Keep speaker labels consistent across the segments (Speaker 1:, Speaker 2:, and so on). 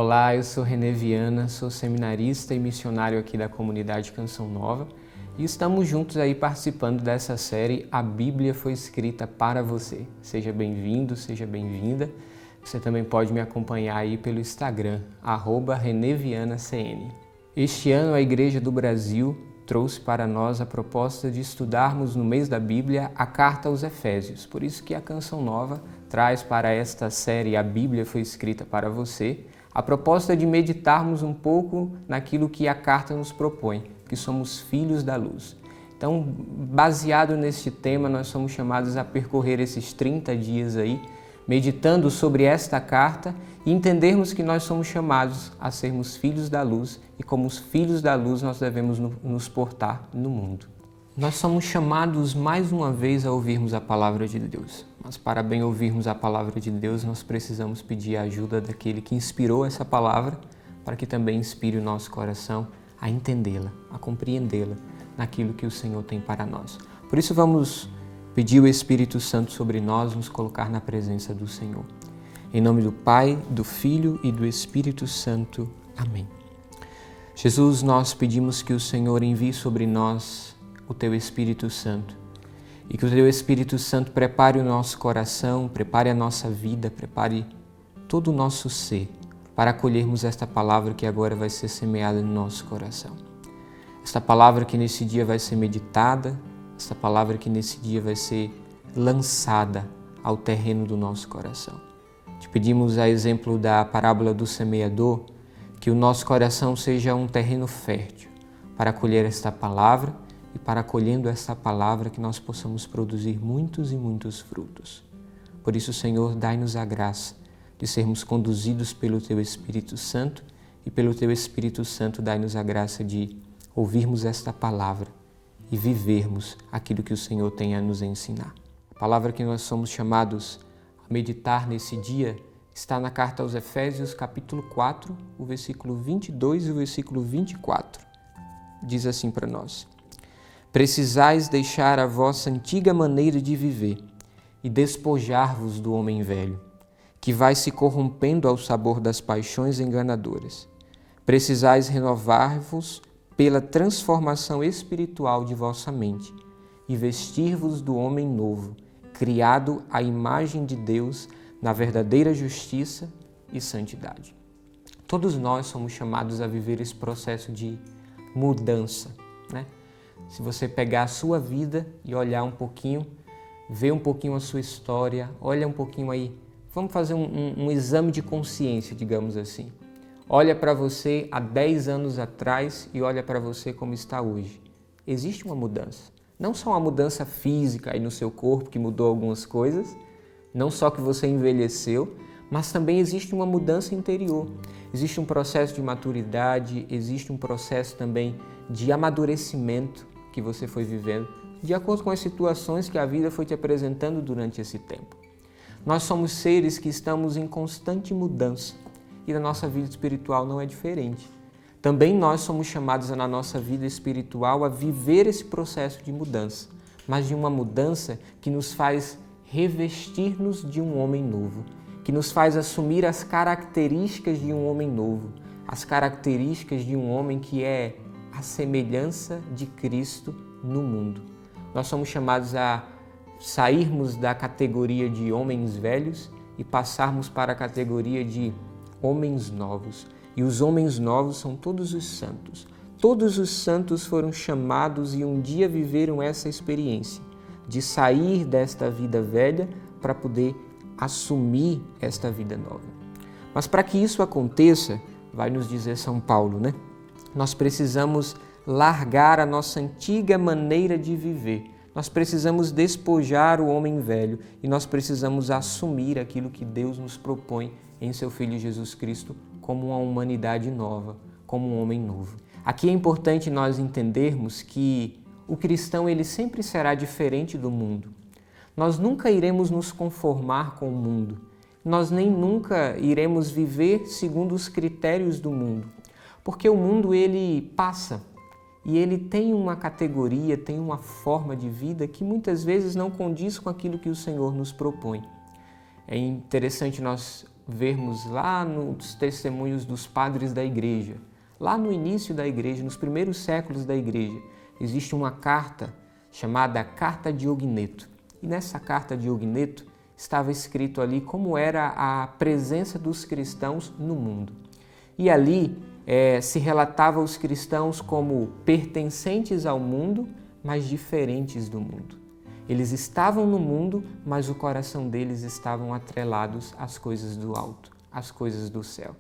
Speaker 1: Olá, eu sou René Viana, sou seminarista e missionário aqui da comunidade Canção Nova e estamos juntos aí participando dessa série A Bíblia Foi Escrita para Você. Seja bem-vindo, seja bem-vinda. Você também pode me acompanhar aí pelo Instagram, @RenéVianaCN. Este ano a Igreja do Brasil trouxe para nós a proposta de estudarmos no mês da Bíblia a Carta aos Efésios. Por isso que a Canção Nova traz para esta série A Bíblia Foi Escrita para Você a proposta de meditarmos um pouco naquilo que a carta nos propõe, que somos filhos da luz. Então, baseado neste tema, nós somos chamados a percorrer esses 30 dias aí, meditando sobre esta carta e entendermos que nós somos chamados a sermos filhos da luz e como os filhos da luz nós devemos nos portar no mundo. Nós somos chamados mais uma vez a ouvirmos a palavra de Deus, mas para bem ouvirmos a palavra de Deus nós precisamos pedir a ajuda daquele que inspirou essa palavra para que também inspire o nosso coração a entendê-la, a compreendê-la naquilo que o Senhor tem para nós. Por isso vamos pedir o Espírito Santo sobre nós, nos colocar na presença do Senhor. Em nome do Pai, do Filho e do Espírito Santo. Amém. Jesus, nós pedimos que o Senhor envie sobre nós o Teu Espírito Santo e que o Teu Espírito Santo prepare o nosso coração, prepare a nossa vida, prepare todo o nosso ser para acolhermos esta palavra que agora vai ser semeada no nosso coração. Esta palavra que nesse dia vai ser meditada, esta palavra que nesse dia vai ser lançada ao terreno do nosso coração. Te pedimos, a exemplo da parábola do semeador, que o nosso coração seja um terreno fértil para acolher esta palavra e para acolhendo esta palavra que nós possamos produzir muitos e muitos frutos. Por isso, Senhor, dai-nos a graça de sermos conduzidos pelo Teu Espírito Santo e pelo Teu Espírito Santo dai-nos a graça de ouvirmos esta palavra e vivermos aquilo que o Senhor tem a nos ensinar. A palavra que nós somos chamados a meditar nesse dia está na carta aos Efésios, capítulo 4, o versículo 22 e o versículo 24. Diz assim para nós: Precisais deixar a vossa antiga maneira de viver e despojar-vos do homem velho, que vai se corrompendo ao sabor das paixões enganadoras. Precisais renovar-vos pela transformação espiritual de vossa mente e vestir-vos do homem novo, criado à imagem de Deus na verdadeira justiça e santidade. Todos nós somos chamados a viver esse processo de mudança, né? Se você pegar a sua vida e olhar um pouquinho, ver um pouquinho a sua história, olha um pouquinho aí, vamos fazer um exame de consciência, digamos assim. Olha para você há 10 anos atrás e olha para você como está hoje. Existe uma mudança. Não só uma mudança física aí no seu corpo, que mudou algumas coisas, não só que você envelheceu, mas também existe uma mudança interior. Existe um processo de maturidade, existe um processo também de amadurecimento que você foi vivendo, de acordo com as situações que a vida foi te apresentando durante esse tempo. Nós somos seres que estamos em constante mudança e na nossa vida espiritual não é diferente. Também nós somos chamados na nossa vida espiritual a viver esse processo de mudança, mas de uma mudança que nos faz revestir-nos de um homem novo, que nos faz assumir as características de um homem novo, as características de um homem que é a semelhança de Cristo no mundo. Nós somos chamados a sairmos da categoria de homens velhos e passarmos para a categoria de homens novos. E os homens novos são todos os santos. Todos os santos foram chamados e um dia viveram essa experiência de sair desta vida velha para poder assumir esta vida nova. Mas para que isso aconteça, vai nos dizer São Paulo, né? Nós precisamos largar a nossa antiga maneira de viver. Nós precisamos despojar o homem velho e nós precisamos assumir aquilo que Deus nos propõe em seu Filho Jesus Cristo como uma humanidade nova, como um homem novo. Aqui é importante nós entendermos que o cristão ele sempre será diferente do mundo. Nós nunca iremos nos conformar com o mundo. Nós nem nunca iremos viver segundo os critérios do mundo. Porque o mundo ele passa e ele tem uma categoria, tem uma forma de vida que muitas vezes não condiz com aquilo que o Senhor nos propõe. É interessante nós vermos lá nos testemunhos dos padres da igreja, lá no início da igreja, nos primeiros séculos da igreja, existe uma carta chamada Carta de Ogneto. E nessa Carta de Ogneto estava escrito ali como era a presença dos cristãos no mundo. E ali se relatava os cristãos como pertencentes ao mundo, mas diferentes do mundo. Eles estavam no mundo, mas o coração deles estavam atrelados às coisas do alto, às coisas do céu.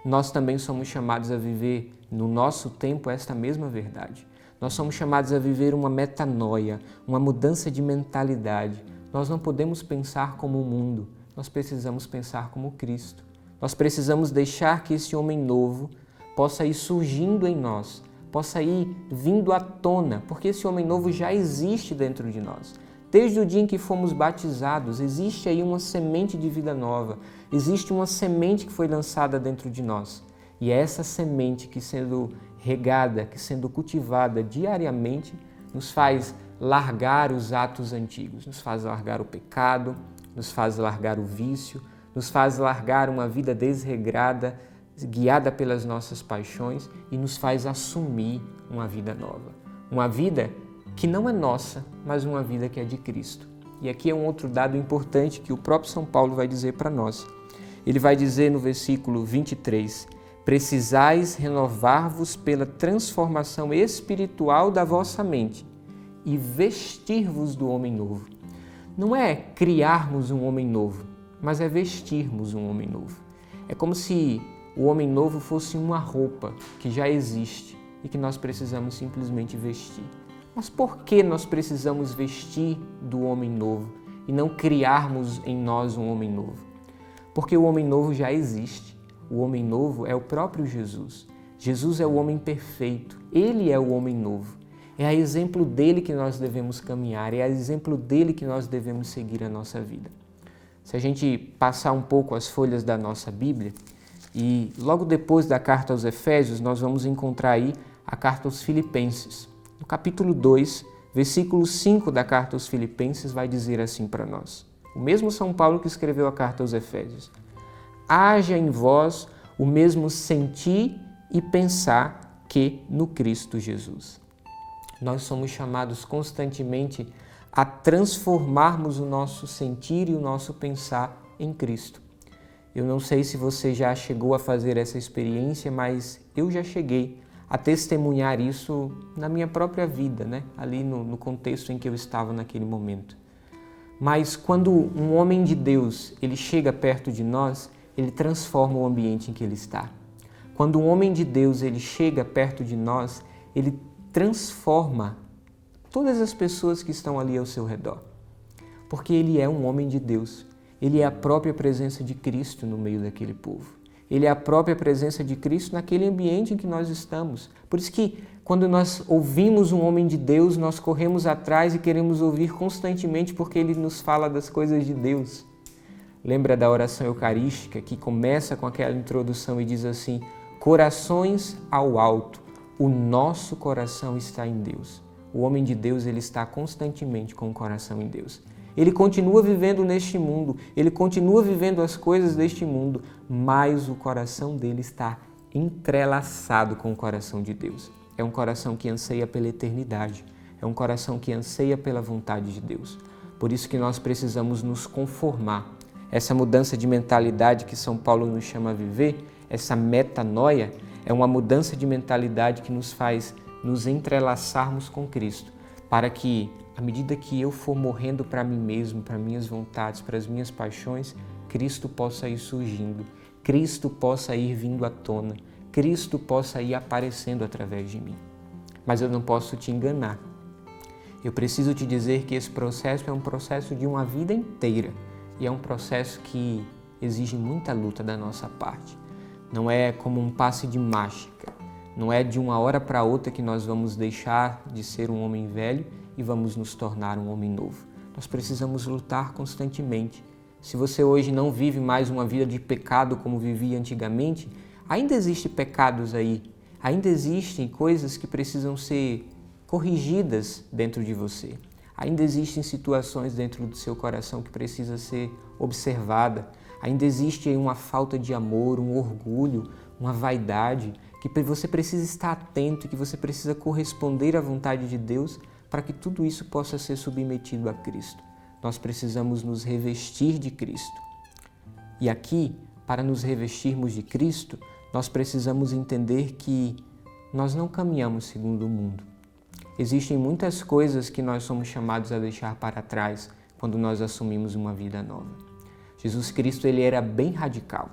Speaker 1: Nós também somos chamados a viver no nosso tempo esta mesma verdade. Nós somos chamados a viver uma metanoia, uma mudança de mentalidade. Nós não podemos pensar como o mundo, nós precisamos pensar como Cristo. Nós precisamos deixar que esse homem novo possa ir surgindo em nós, possa ir vindo à tona, porque esse homem novo já existe dentro de nós. Desde o dia em que fomos batizados, existe aí uma semente de vida nova, existe uma semente que foi lançada dentro de nós. E é essa semente que, sendo regada, que sendo cultivada diariamente, nos faz largar os atos antigos, nos faz largar o pecado, nos faz largar o vício, nos faz largar uma vida desregrada, guiada pelas nossas paixões e nos faz assumir uma vida nova. Uma vida que não é nossa, mas uma vida que é de Cristo. E aqui é um outro dado importante que o próprio São Paulo vai dizer para nós. Ele vai dizer no versículo 23, precisais renovar-vos pela transformação espiritual da vossa mente e vestir-vos do homem novo. Não é criarmos um homem novo, mas é vestirmos um homem novo. É como se o homem novo fosse uma roupa que já existe e que nós precisamos simplesmente vestir. Mas por que nós precisamos vestir do homem novo e não criarmos em nós um homem novo? Porque o homem novo já existe. O homem novo é o próprio Jesus. Jesus é o homem perfeito. Ele é o homem novo. É a exemplo dele que nós devemos caminhar, é a exemplo dele que nós devemos seguir a nossa vida. Se a gente passar um pouco as folhas da nossa Bíblia, e logo depois da carta aos Efésios, nós vamos encontrar aí a carta aos Filipenses. No capítulo 2, versículo 5 da carta aos Filipenses vai dizer assim para nós. O mesmo São Paulo que escreveu a carta aos Efésios. Haja em vós o mesmo sentir e pensar que no Cristo Jesus. Nós somos chamados constantemente a transformarmos o nosso sentir e o nosso pensar em Cristo. Eu não sei se você já chegou a fazer essa experiência, mas eu já cheguei a testemunhar isso na minha própria vida, né? Ali no contexto em que eu estava naquele momento. Mas quando um homem de Deus ele chega perto de nós, ele transforma o ambiente em que ele está. Quando um homem de Deus ele chega perto de nós, ele transforma todas as pessoas que estão ali ao seu redor. Porque ele é um homem de Deus. Ele é a própria presença de Cristo no meio daquele povo. Ele é a própria presença de Cristo naquele ambiente em que nós estamos. Por isso que quando nós ouvimos um homem de Deus, nós corremos atrás e queremos ouvir constantemente porque ele nos fala das coisas de Deus. Lembra da oração eucarística que começa com aquela introdução e diz assim: corações ao alto, o nosso coração está em Deus. O homem de Deus ele está constantemente com o coração em Deus. Ele continua vivendo neste mundo, ele continua vivendo as coisas deste mundo, mas o coração dele está entrelaçado com o coração de Deus. É um coração que anseia pela eternidade, é um coração que anseia pela vontade de Deus. Por isso que nós precisamos nos conformar. Essa mudança de mentalidade que São Paulo nos chama a viver, essa metanoia, é uma mudança de mentalidade que nos faz nos entrelaçarmos com Cristo, para que, à medida que eu for morrendo para mim mesmo, para minhas vontades, para as minhas paixões, Cristo possa ir surgindo, Cristo possa ir vindo à tona, Cristo possa ir aparecendo através de mim. Mas eu não posso te enganar. Eu preciso te dizer que esse processo é um processo de uma vida inteira e é um processo que exige muita luta da nossa parte. Não é como um passe de mágica, não é de uma hora para outra que nós vamos deixar de ser um homem velho e vamos nos tornar um homem novo. Nós precisamos lutar constantemente. Se você hoje não vive mais uma vida de pecado como vivia antigamente, ainda existem pecados aí, ainda existem coisas que precisam ser corrigidas dentro de você. Ainda existem situações dentro do seu coração que precisa ser observada. Ainda existe uma falta de amor, um orgulho, uma vaidade, que você precisa estar atento e que você precisa corresponder à vontade de Deus para que tudo isso possa ser submetido a Cristo. Nós precisamos nos revestir de Cristo. E aqui, para nos revestirmos de Cristo, nós precisamos entender que nós não caminhamos segundo o mundo. Existem muitas coisas que nós somos chamados a deixar para trás quando nós assumimos uma vida nova. Jesus Cristo, ele era bem radical.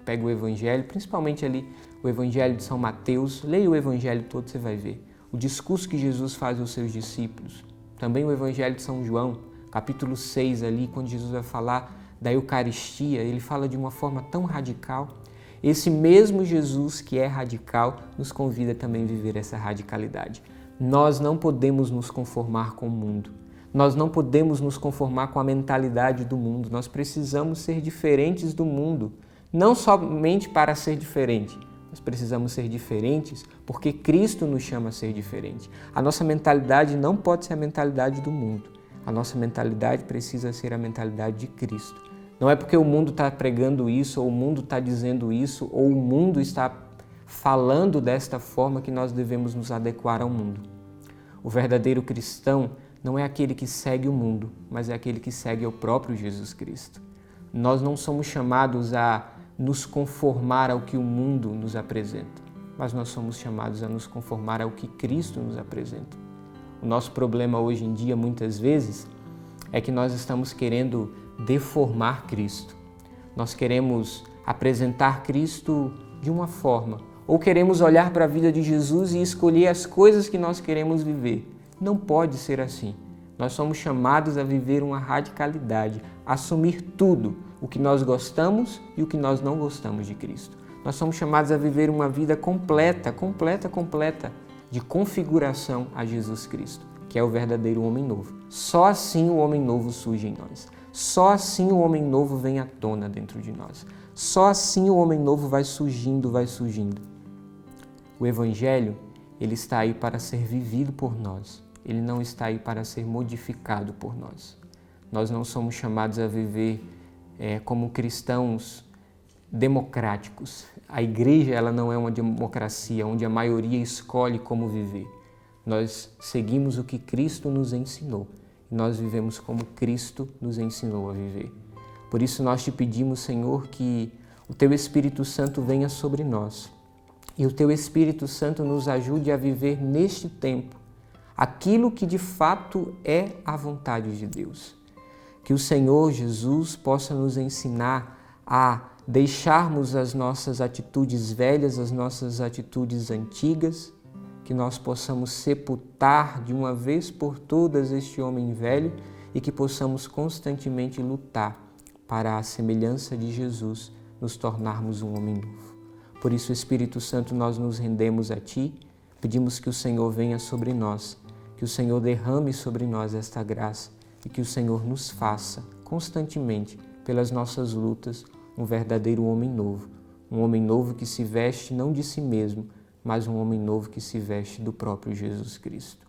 Speaker 1: Pega o Evangelho, principalmente ali o Evangelho de São Mateus, leia o Evangelho todo, você vai ver. O discurso que Jesus faz aos seus discípulos. Também o Evangelho de São João, capítulo 6 ali, quando Jesus vai falar da Eucaristia, ele fala de uma forma tão radical. Esse mesmo Jesus que é radical nos convida também a viver essa radicalidade. Nós não podemos nos conformar com o mundo. Nós não podemos nos conformar com a mentalidade do mundo. Nós precisamos ser diferentes do mundo. Não somente para ser diferente. Nós precisamos ser diferentes porque Cristo nos chama a ser diferente. A nossa mentalidade não pode ser a mentalidade do mundo. A nossa mentalidade precisa ser a mentalidade de Cristo. Não é porque o mundo está pregando isso, ou o mundo está dizendo isso, ou o mundo está falando desta forma que nós devemos nos adequar ao mundo. O verdadeiro cristão não é aquele que segue o mundo, mas é aquele que segue o próprio Jesus Cristo. Nós não somos chamados a nos conformar ao que o mundo nos apresenta, mas nós somos chamados a nos conformar ao que Cristo nos apresenta. O nosso problema hoje em dia, muitas vezes, é que nós estamos querendo deformar Cristo. Nós queremos apresentar Cristo de uma forma, ou queremos olhar para a vida de Jesus e escolher as coisas que nós queremos viver. Não pode ser assim. Nós somos chamados a viver uma radicalidade, a assumir tudo, o que nós gostamos e o que nós não gostamos de Cristo. Nós somos chamados a viver uma vida completa de configuração a Jesus Cristo, que é o verdadeiro homem novo. Só assim o homem novo surge em nós. Só assim o homem novo vem à tona dentro de nós. Só assim o homem novo vai surgindo. O Evangelho, ele está aí para ser vivido por nós. Ele não está aí para ser modificado por nós. Nós não somos chamados a viver como cristãos democráticos. A igreja, ela não é uma democracia onde a maioria escolhe como viver. Nós seguimos o que Cristo nos ensinou. E nós vivemos como Cristo nos ensinou a viver. Por isso nós te pedimos, Senhor, que o Teu Espírito Santo venha sobre nós. E o Teu Espírito Santo nos ajude a viver neste tempo aquilo que de fato é a vontade de Deus. Que o Senhor Jesus possa nos ensinar a deixarmos as nossas atitudes velhas, as nossas atitudes antigas, que nós possamos sepultar de uma vez por todas este homem velho e que possamos constantemente lutar para a semelhança de Jesus, nos tornarmos um homem novo. Por isso, Espírito Santo, nós nos rendemos a Ti, pedimos que o Senhor venha sobre nós, que o Senhor derrame sobre nós esta graça e que o Senhor nos faça constantemente, pelas nossas lutas, um verdadeiro homem novo que se veste não de si mesmo, mas um homem novo que se veste do próprio Jesus Cristo.